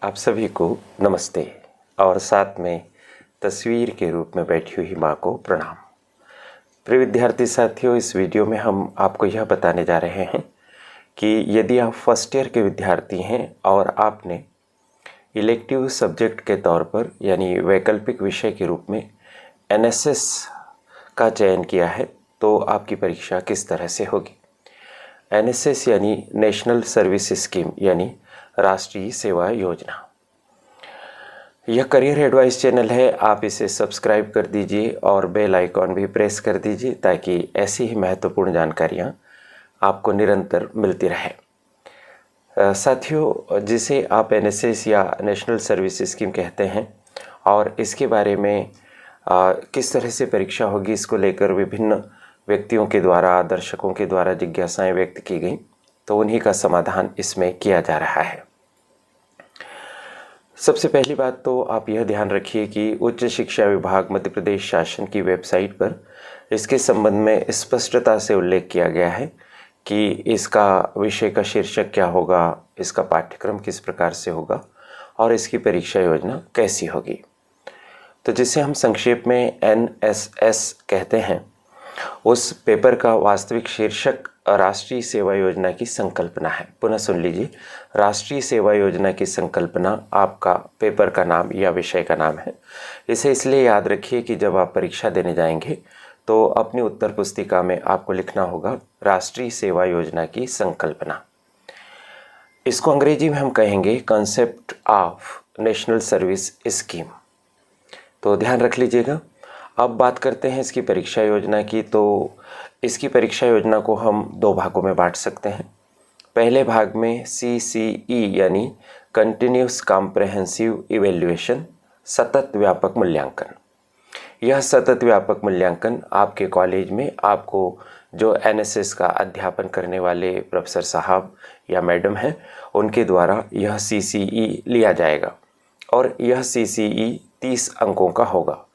आप सभी को नमस्ते और साथ में तस्वीर के रूप में बैठी हुई माँ को प्रणाम। प्रिय विद्यार्थी साथियों, इस वीडियो में हम आपको यह बताने जा रहे हैं कि यदि आप फर्स्ट ईयर के विद्यार्थी हैं और आपने इलेक्टिव सब्जेक्ट के तौर पर यानी वैकल्पिक विषय के रूप में एनएसएस का चयन किया है तो आपकी परीक्षा किस तरह से होगी। एनएसएस यानी नेशनल सर्विस स्कीम यानी राष्ट्रीय सेवा योजना। यह करियर एडवाइस चैनल है, आप इसे सब्सक्राइब कर दीजिए और बेल आइकॉन भी प्रेस कर दीजिए ताकि ऐसी ही महत्वपूर्ण जानकारियाँ आपको निरंतर मिलती रहे। साथियों, जिसे आप एनएसएस या नेशनल सर्विस स्कीम कहते हैं और इसके बारे में किस तरह से परीक्षा होगी, इसको लेकर विभिन्न व्यक्तियों के द्वारा, दर्शकों के द्वारा जिज्ञासाएं व्यक्त की गई, तो उन्हीं का समाधान इसमें किया जा रहा है। सबसे पहली बात तो आप यह ध्यान रखिए कि उच्च शिक्षा विभाग मध्य प्रदेश शासन की वेबसाइट पर इसके संबंध में स्पष्टता से उल्लेख किया गया है कि इसका विषय का शीर्षक क्या होगा, इसका पाठ्यक्रम किस प्रकार से होगा और इसकी परीक्षा योजना कैसी होगी। तो जिसे हम संक्षेप में एनएसएस कहते हैं, उस पेपर का वास्तविक शीर्षक राष्ट्रीय सेवा योजना की संकल्पना है। पुनः सुन लीजिए, राष्ट्रीय सेवा योजना की संकल्पना आपका पेपर का नाम या विषय का नाम है। इसे इसलिए याद रखिए कि जब आप परीक्षा देने जाएंगे तो अपनी उत्तर पुस्तिका में आपको लिखना होगा राष्ट्रीय सेवा योजना की संकल्पना। इसको अंग्रेजी में हम कहेंगे concept of national service scheme. तो ध्यान रख लीजिएगा। अब बात करते हैं इसकी परीक्षा योजना की। तो इसकी परीक्षा योजना को हम दो भागों में बांट सकते हैं। पहले भाग में CCE यानी कंटिन्यूस कॉम्प्रहेंसिव इवैल्यूएशन, सतत व्यापक मूल्यांकन। यह सतत व्यापक मूल्यांकन आपके कॉलेज में आपको जो एनएसएस का अध्यापन करने वाले प्रोफेसर साहब या मैडम हैं, उनके द्वारा यह CCE लिया जाएगा और यह CCE 30 अंकों का होगा।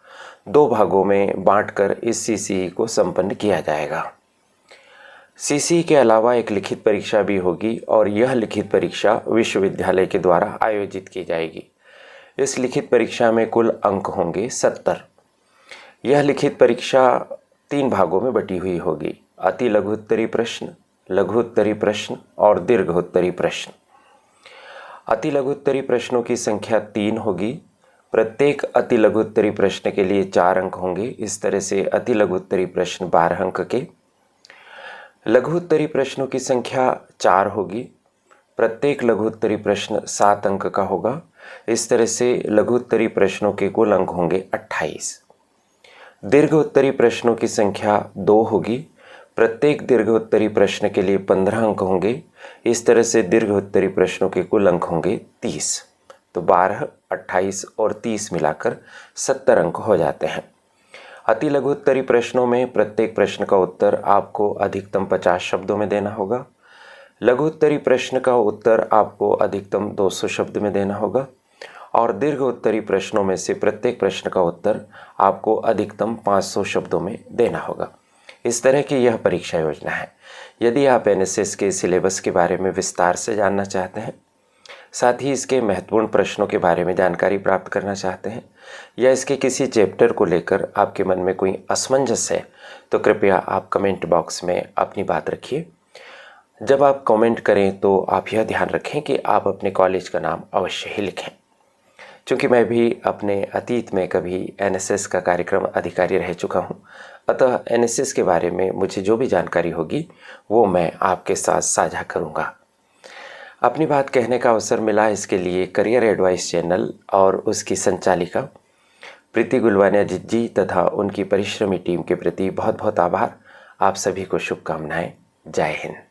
दो भागों में बांटकर इस CCE को संपन्न किया जाएगा। CCE के अलावा एक लिखित परीक्षा भी होगी और यह लिखित परीक्षा विश्वविद्यालय के द्वारा आयोजित की जाएगी। इस लिखित परीक्षा में कुल अंक होंगे 70। यह लिखित परीक्षा 3 भागों में बटी हुई होगी: अति लघु उत्तरी प्रश्न, लघु उत्तरी प्रश्न और दीर्घ उत्तरी प्रश्न। अति लघु उत्तरी प्रश्नों की संख्या 3 होगी। प्रत्येक अति लघु उत्तरी प्रश्न के लिए 4 अंक होंगे। इस तरह से अति लघु उत्तरी प्रश्न 12 अंक के। लघु उत्तरी प्रश्नों की संख्या 4 होगी। प्रत्येक लघु उत्तरी प्रश्न 7 अंक का होगा। इस तरह से लघु उत्तरी प्रश्नों के कुल अंक होंगे 28। दीर्घ उत्तरी प्रश्नों की संख्या 2 होगी। प्रत्येक दीर्घ उत्तरी प्रश्न के लिए 15 अंक होंगे। इस तरह से दीर्घ उत्तरी प्रश्नों के कुल अंक होंगे 30। तो 12, 28 और 30 मिलाकर 70 अंक हो जाते हैं। अति लघु उत्तरी प्रश्नों में प्रत्येक प्रश्न का उत्तर आपको अधिकतम 50 शब्दों में देना होगा। लघु उत्तरी प्रश्न का उत्तर आपको अधिकतम 200 शब्द में देना होगा और दीर्घ उत्तरी प्रश्नों में से प्रत्येक प्रश्न का उत्तर आपको अधिकतम 500 शब्दों में देना होगा। इस तरह की यह परीक्षा योजना है। यदि आप एनएसएस के सिलेबस के बारे में विस्तार से जानना चाहते हैं, साथ ही इसके महत्वपूर्ण प्रश्नों के बारे में जानकारी प्राप्त करना चाहते हैं या इसके किसी चैप्टर को लेकर आपके मन में कोई असमंजस है, तो कृपया आप कमेंट बॉक्स में अपनी बात रखिए। जब आप कमेंट करें तो आप यह ध्यान रखें कि आप अपने कॉलेज का नाम अवश्य ही लिखें। चूँकि मैं भी अपने अतीत में कभी एनएसएस का कार्यक्रम अधिकारी रह चुका हूँ, अतः एनएसएस के बारे में मुझे जो भी जानकारी होगी वो मैं आपके साथ साझा करूँगा। अपनी बात कहने का अवसर मिला, इसके लिए करियर एडवाइस चैनल और उसकी संचालिका प्रीति गुलवानिया जी तथा उनकी परिश्रमी टीम के प्रति बहुत बहुत आभार। आप सभी को शुभकामनाएं। जय हिंद।